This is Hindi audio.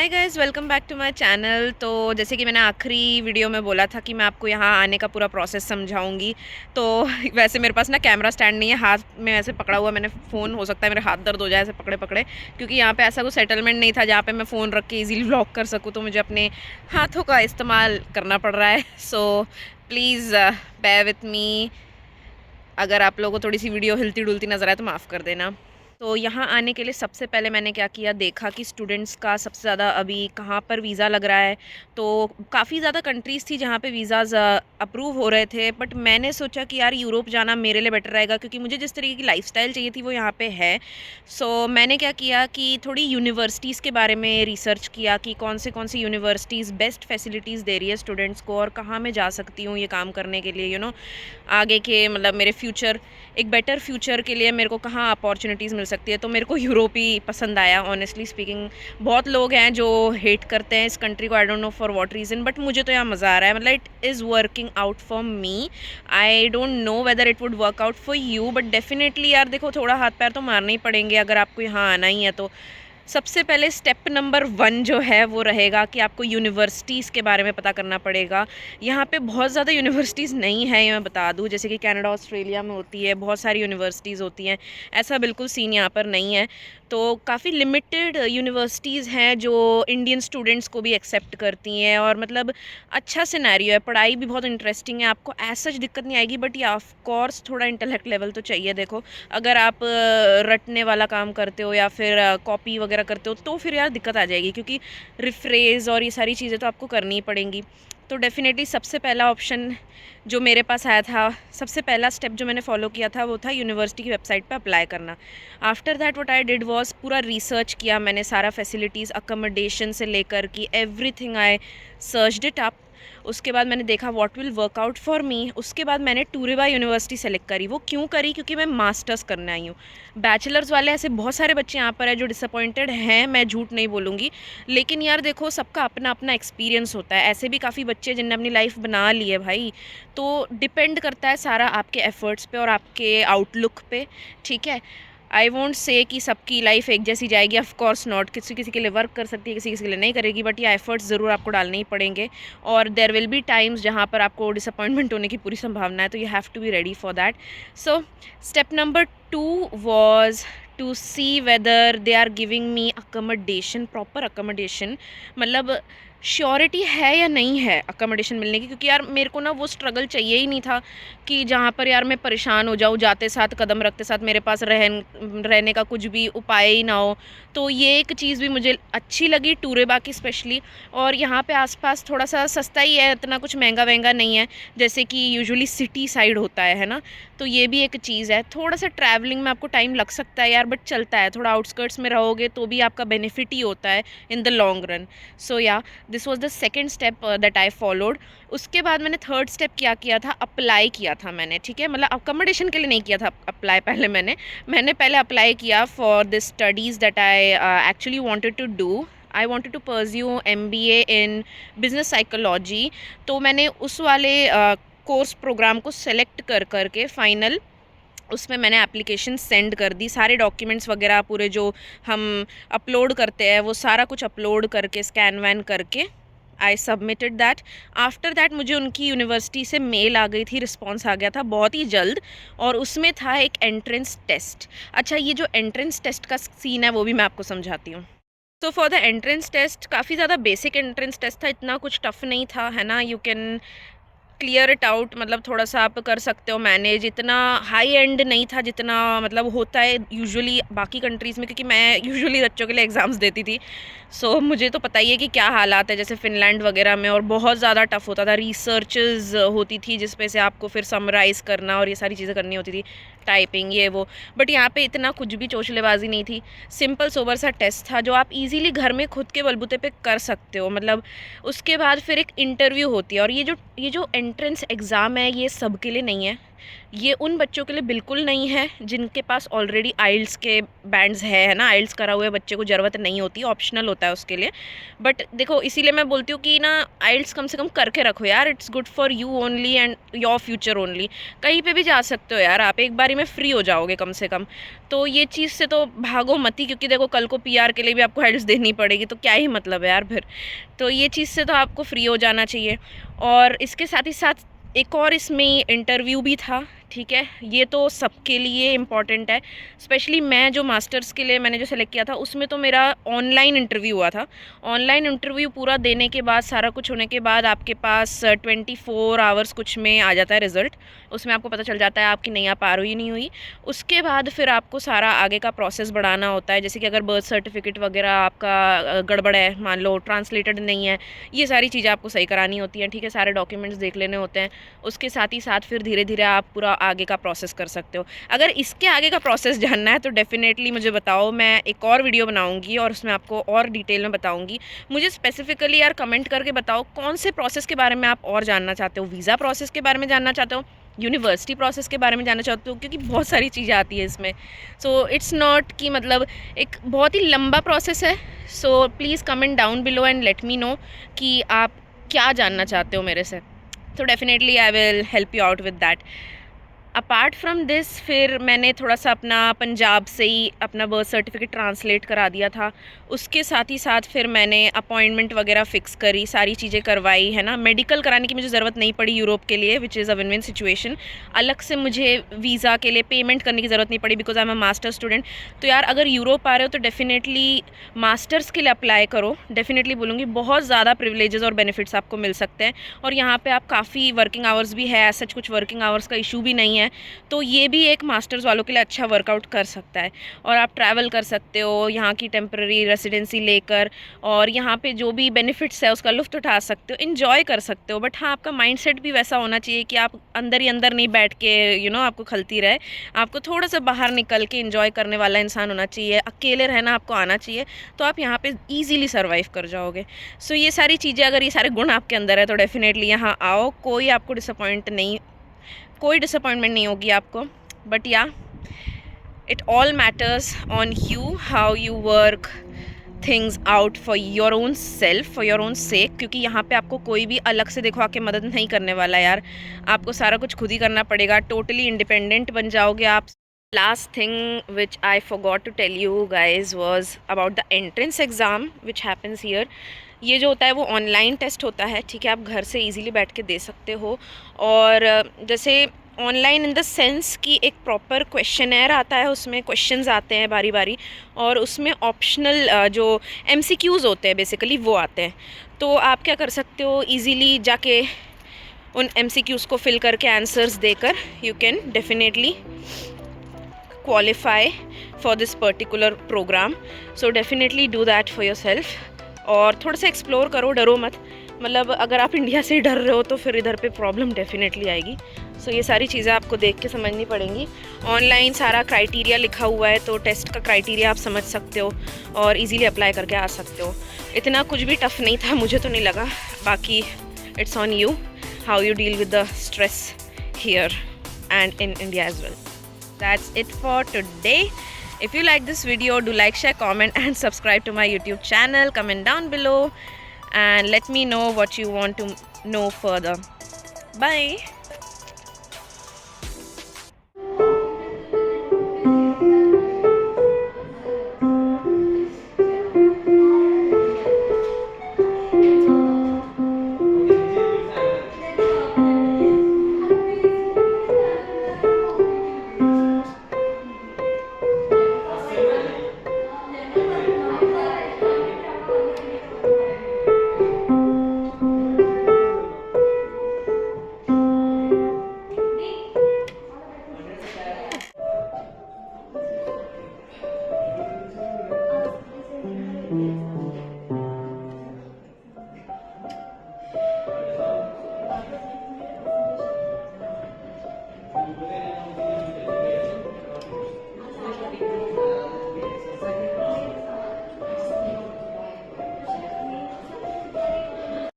Hi guys, welcome back to my channel. तो जैसे कि मैंने आखिरी वीडियो में बोला था कि मैं आपको यहाँ आने का पूरा प्रोसेस समझाऊंगी। तो वैसे मेरे पास ना कैमरा स्टैंड नहीं है, हाथ में ऐसे पकड़ा हुआ मैंने फ़ोन, हो सकता है मेरे हाथ दर्द हो जाए ऐसे पकड़े पकड़े, क्योंकि यहाँ पे ऐसा कोई सेटलमेंट नहीं था जहाँ पे मैं फ़ोन रख के इजीली व्लॉग कर सकूँ, तो मुझे अपने हाथों का इस्तेमाल करना पड़ रहा है। So please bear with me. अगर आप लोगों को थोड़ी सी वीडियो हिलती डुलती नज़र आए तो माफ़ कर देना। तो यहाँ आने के लिए सबसे पहले मैंने क्या किया, देखा कि स्टूडेंट्स का सबसे ज़्यादा अभी कहाँ पर वीज़ा लग रहा है। तो काफ़ी ज़्यादा कंट्रीज़ थी जहाँ पे वीज़ाज़ अप्रूव हो रहे थे, बट मैंने सोचा कि यार यूरोप जाना मेरे लिए बेटर रहेगा, क्योंकि मुझे जिस तरीके की लाइफ़स्टाइल चाहिए थी वो यहाँ पे है। सो मैंने क्या किया कि थोड़ी यूनिवर्सिटीज़ के बारे में रिसर्च किया कि कौन सी यूनिवर्सिटीज़ बेस्ट फैसिलिटीज़ दे रही है स्टूडेंट्स को, और कहाँ मैं जा सकती हूँ ये काम करने के लिए, आगे के मतलब मेरे फ्यूचर, एक बेटर फ्यूचर के लिए मेरे को कहाँ अपॉर्चुनिटीज़ मिल सकती है। तो मेरे को यूरोप ही पसंद आया, ऑनेस्टली स्पीकिंग। बहुत लोग हैं जो हेट करते हैं इस कंट्री को, I don't know for what reason, but मुझे तो यहाँ मज़ा आ रहा है। मतलब it is working out for me. I don't know whether it would work out for you, but definitely यार देखो, थोड़ा हाथ पैर तो मारने ही पड़ेंगे अगर आपको यहाँ आना ही है। तो सबसे पहले स्टेप नंबर 1 जो है वो रहेगा कि आपको यूनिवर्सिटीज़ के बारे में पता करना पड़ेगा। यहाँ पे बहुत ज़्यादा यूनिवर्सिटीज़ नहीं है, ये मैं बता दूँ। जैसे कि कनाडा, ऑस्ट्रेलिया में होती है, बहुत सारी यूनिवर्सिटीज़ होती हैं, ऐसा बिल्कुल सीन यहाँ पर नहीं है। तो काफ़ी लिमिटेड यूनिवर्सिटीज़ हैं जो इंडियन स्टूडेंट्स को भी एक्सेप्ट करती हैं, और मतलब अच्छा सिनेरियो है, पढ़ाई भी बहुत इंटरेस्टिंग है, आपको ऐसा दिक्कत नहीं आएगी। बट या ऑफ कोर्स थोड़ा इंटेलेक्ट लेवल तो चाहिए। देखो, अगर आप रटने वाला काम करते हो या फिर कॉपी वगैरह करते हो तो फिर यार दिक्कत आ जाएगी, क्योंकि रिफ्रेज और ये सारी चीज़ें तो आपको करनी ही पड़ेंगी। तो डेफ़िनेटली सबसे पहला ऑप्शन जो मेरे पास आया था, सबसे पहला स्टेप जो मैंने फॉलो किया था वो था यूनिवर्सिटी की वेबसाइट पे अप्लाई करना। After that what I did was, पूरा रिसर्च किया मैंने, सारा फैसिलिटीज़, अकोमोडेशन से लेकर कि everything I searched it up. उसके बाद मैंने देखा what will work out for me. उसके बाद मैंने टूरेबा यूनिवर्सिटी सेलेक्ट करी। वो क्यों करी? क्योंकि मैं मास्टर्स करने आई हूँ। बैचलर्स वाले ऐसे बहुत सारे बच्चे यहाँ पर हैं जो डिसअपॉइंटेड हैं, मैं झूठ नहीं बोलूँगी। लेकिन यार देखो, सबका अपना अपना एक्सपीरियंस होता है। ऐसे भी काफ़ी बच्चे जिनने अपनी लाइफ बना ली है भाई। तो डिपेंड करता है सारा आपके एफ़र्ट्स पे और आपके आउटलुक पे, ठीक है। आई वोंट से कि सबकी लाइफ एक जैसी जाएगी, ऑफ कोर्स नॉट। किसी किसी के लिए वर्क कर सकती है, किसी किसी के लिए नहीं करेगी, बट ये एफर्ट्स ज़रूर आपको डालने ही पड़ेंगे। और देयर विल बी टाइम्स जहाँ पर आपको डिसअपॉइंटमेंट होने की पूरी संभावना है, तो you have to be ready for that. So step number 2 was to see whether they are giving me accommodation, proper accommodation, मतलब श्योरिटी है या नहीं है अकोमोडेशन मिलने की। क्योंकि यार मेरे को ना वो स्ट्रगल चाहिए ही नहीं था कि जहाँ पर यार मैं परेशान हो जाऊँ, जाते साथ कदम रखते साथ मेरे पास रहने का कुछ भी उपाय ही ना हो। तो ये एक चीज़ भी मुझे अच्छी लगी टूरेबा की स्पेशली। और यहाँ पे आसपास थोड़ा सा सस्ता ही है, इतना कुछ महंगा वहंगा नहीं है जैसे कि यूजुअली सिटी साइड होता है ना। तो ये भी एक चीज़ है। थोड़ा सा ट्रैवलिंग में आपको टाइम लग सकता है यार, बट चलता है। थोड़ा आउटस्कर्ट्स में रहोगे तो भी आपका बेनिफिट ही होता है इन द लॉन्ग रन। सो या this was the second step that I followed. उसके बाद मैंने थर्ड स्टेप क्या किया था, अप्लाई किया था मैंने, ठीक है। मतलब अकोमोडेशन के लिए नहीं किया था अप्लाई, पहले मैंने पहले अप्लाई किया for the studies that I actually wanted to do. I wanted to pursue MBA in business psychology. तो मैंने उस वाले कोर्स प्रोग्राम को सेलेक्ट कर करके फाइनल उसमें मैंने एप्लीकेशन सेंड कर दी। सारे डॉक्यूमेंट्स वगैरह पूरे जो हम अपलोड करते हैं वो सारा कुछ अपलोड करके, स्कैन वैन करके I submitted that. After that मुझे उनकी यूनिवर्सिटी से मेल आ गई थी, रिस्पॉन्स आ गया था बहुत ही जल्द, और उसमें था एक एंट्रेंस टेस्ट। अच्छा, ये जो एंट्रेंस टेस्ट का सीन है वो भी मैं आपको समझाती हूँ। तो फॉर द एंट्रेंस टेस्ट, काफ़ी ज़्यादा बेसिक एंट्रेंस टेस्ट था, इतना कुछ टफ नहीं था, है ना। You can clear it out, मतलब थोड़ा सा आप कर सकते हो मैनेज। इतना हाई एंड नहीं था जितना मतलब होता है यूजुअली बाकी कंट्रीज़ में, क्योंकि मैं यूजुअली बच्चों के लिए एग्ज़ाम्स देती थी। सो मुझे तो पता ही है कि क्या हालात है, जैसे फ़िनलैंड वगैरह में, और बहुत ज़्यादा टफ होता था। रिसर्चेस होती थी जिस पे से आपको फिर समराइज़ करना और ये सारी चीज़ें करनी होती थी, टाइपिंग ये वो। बट यहाँ पे इतना कुछ भी चोचलेबाजी नहीं थी, सिंपल सोबर सा टेस्ट था जो आप इजीली घर में खुद के बलबूते पे कर सकते हो। मतलब उसके बाद फिर एक इंटरव्यू होती है, और ये जो एंट्रेंस एग्ज़ाम है ये सब के लिए नहीं है, ये उन बच्चों के लिए बिल्कुल नहीं है जिनके पास ऑलरेडी आइल्स के बैंड्स है ना। आइल्स करा हुए बच्चे को ज़रूरत नहीं होती, ऑप्शनल होता है उसके लिए। बट देखो, इसीलिए मैं बोलती हूँ कि ना आइल्स कम से कम करके रखो यार, it's good for you only and your future only. कहीं पे भी जा सकते हो यार आप, एक बारी में फ्री हो जाओगे कम से कम। तो ये चीज़ से तो भागो मत ही, क्योंकि देखो कल को पीआर के लिए भी आपको आइल्स देनी पड़ेगी, तो क्या ही मतलब है यार फिर। तो ये चीज़ से तो आपको फ्री हो जाना चाहिए। और इसके साथ ही साथ एक और इसमें इंटरव्यू भी था, ठीक है। ये तो सबके लिए इम्पॉर्टेंट है, स्पेशली मैं जो मास्टर्स के लिए मैंने जो सेलेक्ट किया था उसमें तो मेरा ऑनलाइन इंटरव्यू हुआ था। ऑनलाइन इंटरव्यू पूरा देने के बाद, सारा कुछ होने के बाद आपके पास 24 आवर्स कुछ में आ जाता है रिज़ल्ट। उसमें आपको पता चल जाता है आपकी नैया पार हुई नहीं हुई। उसके बाद फिर आपको सारा आगे का प्रोसेस बढ़ाना होता है, जैसे कि अगर बर्थ सर्टिफिकेट वगैरह आपका गड़बड़ है, मान लो ट्रांसलेटेड नहीं है, ये सारी चीज़ें आपको सही करानी होती हैं, ठीक है। सारे डॉक्यूमेंट्स देख लेने होते हैं। उसके साथ ही साथ फिर धीरे धीरे आप पूरा आगे का प्रोसेस कर सकते हो। अगर इसके आगे का प्रोसेस जानना है तो डेफ़िनेटली मुझे बताओ, मैं एक और वीडियो बनाऊंगी और उसमें आपको और डिटेल में बताऊंगी। मुझे स्पेसिफिकली यार कमेंट करके बताओ कौन से प्रोसेस के बारे में आप और जानना चाहते हो। वीज़ा प्रोसेस के बारे में जानना चाहते हो, यूनिवर्सिटी प्रोसेस के बारे में जानना चाहते हो, क्योंकि बहुत सारी चीज़ें आती है इसमें। सो इट्स नॉट कि मतलब एक बहुत ही लंबा प्रोसेस है। So please comment down below and let me know कि आप क्या जानना चाहते हो मेरे से। तो definitely I will help you out with that. Apart from this फिर मैंने थोड़ा सा अपना पंजाब से ही अपना बर्थ सर्टिफिकेट ट्रांसलेट करा दिया था। उसके साथ ही साथ फिर मैंने अपॉइंटमेंट वगैरह फ़िक्स करी, सारी चीज़ें करवाई, है ना। मेडिकल कराने की मुझे ज़रूरत नहीं पड़ी यूरोप के लिए, which is a win win situation. अलग से मुझे वीज़ा के लिए पेमेंट करने की ज़रूरत नहीं पड़ी, because I am a master student. तो यार अगर यूरोप आ रहे हो तो डेफिनेटली मास्टर्स के लिए अप्लाई करो। डेफिनेटली बोलूँगी, बहुत ज़्यादा प्रिविलेजेस और बेनिफिट्स आपको मिल सकते हैं। और यहाँ पर आप काफ़ी वर्किंग आवर्स भी है, सच कुछ वर्किंग आवर्स का इशू भी नहीं है। तो ये भी एक मास्टर्स वालों के लिए अच्छा वर्कआउट कर सकता है। और आप ट्रैवल कर सकते हो यहाँ की टेम्पररी रेसिडेंसी लेकर, और यहाँ पे जो भी बेनिफिट्स है उसका लुत्फ़ उठा सकते हो, इन्जॉय कर सकते हो। बट हाँ, आपका माइंडसेट भी वैसा होना चाहिए कि आप अंदर ही अंदर नहीं बैठ के आपको खलती रहे। आपको थोड़ा सा बाहर निकल के इन्जॉय करने वाला इंसान होना चाहिए। अकेले रहना आपको आना चाहिए, तो आप यहाँ पे ईज़िली सर्वाइव कर जाओगे। सो ये सारी चीज़ें, अगर ये सारे गुण आपके अंदर है तो डेफिनेटली यहाँ आओ। कोई डिसअपॉइंटमेंट नहीं होगी आपको। बट या, it all matters on you, how you work things out for your own self, for your own सेक। क्योंकि यहाँ पे आपको कोई भी अलग से देखो आके मदद नहीं करने वाला यार, आपको सारा कुछ खुद ही करना पड़ेगा। टोटली इंडिपेंडेंट बन जाओगे आप। Last thing which I forgot to tell you guys was about the entrance exam which happens here. ये जो होता है वो ऑनलाइन टेस्ट होता है, ठीक है। आप घर से इजीली बैठ के दे सकते हो। और जैसे ऑनलाइन इन द सेंस कि एक प्रॉपर क्वेश्चनर आता है, उसमें क्वेश्चंस आते हैं बारी बारी, और उसमें ऑप्शनल जो MCQs होते हैं बेसिकली वो आते हैं। तो आप क्या कर सकते हो, इजीली जाके उन MCQs को फिल करके आंसर्स देकर you can definitely qualify for this particular program. So definitely do that for yourself. और थोड़ा सा एक्सप्लोर करो, डरो मत। मतलब अगर आप इंडिया से डर रहे हो तो फिर इधर पे प्रॉब्लम डेफिनेटली आएगी। सो ये सारी चीज़ें आपको देख के समझनी पड़ेंगी। ऑनलाइन सारा क्राइटेरिया लिखा हुआ है, तो टेस्ट का क्राइटेरिया आप समझ सकते हो और इजीली अप्लाई करके आ सकते हो। इतना कुछ भी टफ नहीं था, मुझे तो नहीं लगा। बाकी it's on you how you deal with the stress here and in India as well. That's it for today. If you like this video, do like, share, comment and subscribe to my YouTube channel. Comment down below and let me know what you want to know further. Bye.